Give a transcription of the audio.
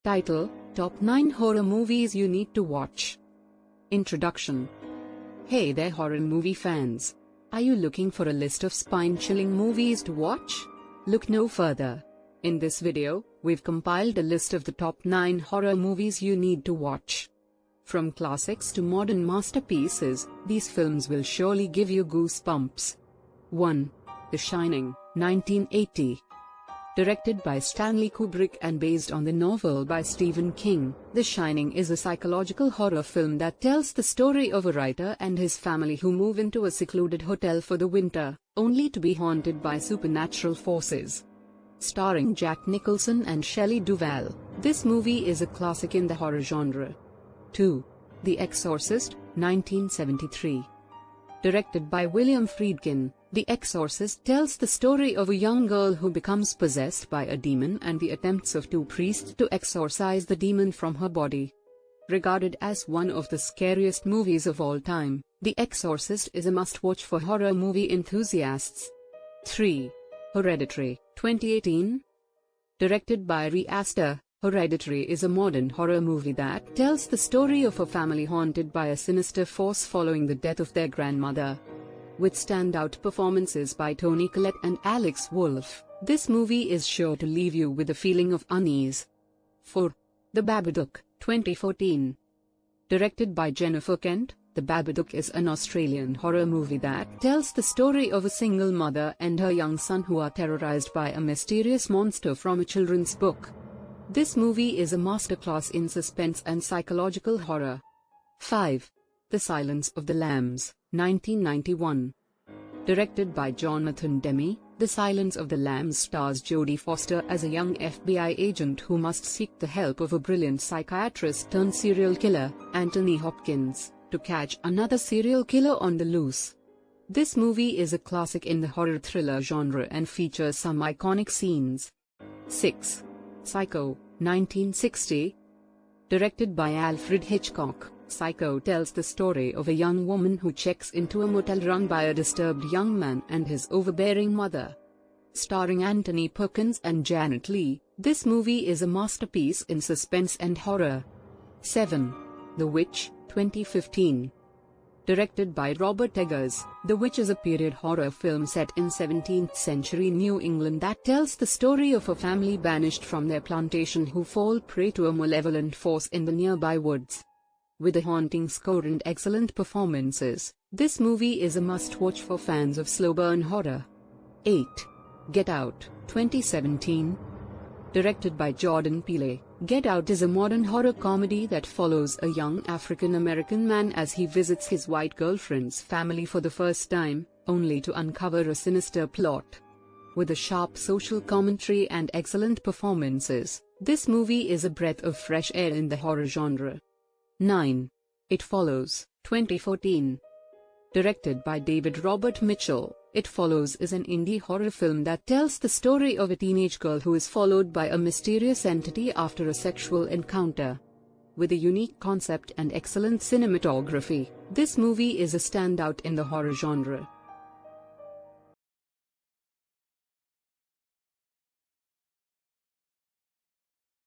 Title: Top 9 Horror Movies You Need to Watch. Introduction. Hey there horror movie fans. Are you looking for a list of spine-chilling movies to watch? Look no further. In this video, we've compiled a list of the top 9 horror movies you need to watch. From classics to modern masterpieces, these films will surely give you goosebumps. 1. The Shining, 1980. Directed by Stanley Kubrick and based on the novel by Stephen King, The Shining is a psychological horror film that tells the story of a writer and his family who move into a secluded hotel for the winter, only to be haunted by supernatural forces. Starring Jack Nicholson and Shelley Duvall, this movie is a classic in the horror genre. 2. The Exorcist, 1973. Directed by William Friedkin, The Exorcist tells the story of a young girl who becomes possessed by a demon and the attempts of two priests to exorcise the demon from her body. Regarded as one of the scariest movies of all time, The Exorcist is a must-watch for horror movie enthusiasts. 3. Hereditary, 2018. Directed by Ari Aster, Hereditary is a modern horror movie that tells the story of a family haunted by a sinister force following the death of their grandmother. With standout performances by Toni Collette and Alex Wolff, this movie is sure to leave you with a feeling of unease. 4. The Babadook, 2014. Directed by Jennifer Kent, The Babadook is an Australian horror movie that tells the story of a single mother and her young son who are terrorized by a mysterious monster from a children's book. This movie is a masterclass in suspense and psychological horror. 5. The Silence of the Lambs, 1991. Directed by Jonathan Demme, The Silence of the Lambs stars Jodie Foster as a young FBI agent who must seek the help of a brilliant psychiatrist-turned-serial killer, Anthony Hopkins, to catch another serial killer on the loose. This movie is a classic in the horror thriller genre and features some iconic scenes. 6. Psycho, 1960. Directed by Alfred Hitchcock, Psycho tells the story of a young woman who checks into a motel run by a disturbed young man and his overbearing mother. Starring Anthony Perkins and Janet Leigh, this movie is a masterpiece in suspense and horror. 7. The Witch, 2015. Directed by Robert Eggers, The Witch is a period horror film set in 17th century New England that tells the story of a family banished from their plantation who fall prey to a malevolent force in the nearby woods. With a haunting score and excellent performances, this movie is a must-watch for fans of slow-burn horror. 8. Get Out, 2017. Directed by Jordan Peele, Get Out is a modern horror comedy that follows a young African-American man as he visits his white girlfriend's family for the first time, only to uncover a sinister plot. With a sharp social commentary and excellent performances, this movie is a breath of fresh air in the horror genre. 9. It Follows, 2014. Directed by David Robert Mitchell, It Follows is an indie horror film that tells the story of a teenage girl who is followed by a mysterious entity after a sexual encounter. With a unique concept and excellent cinematography, this movie is a standout in the horror genre.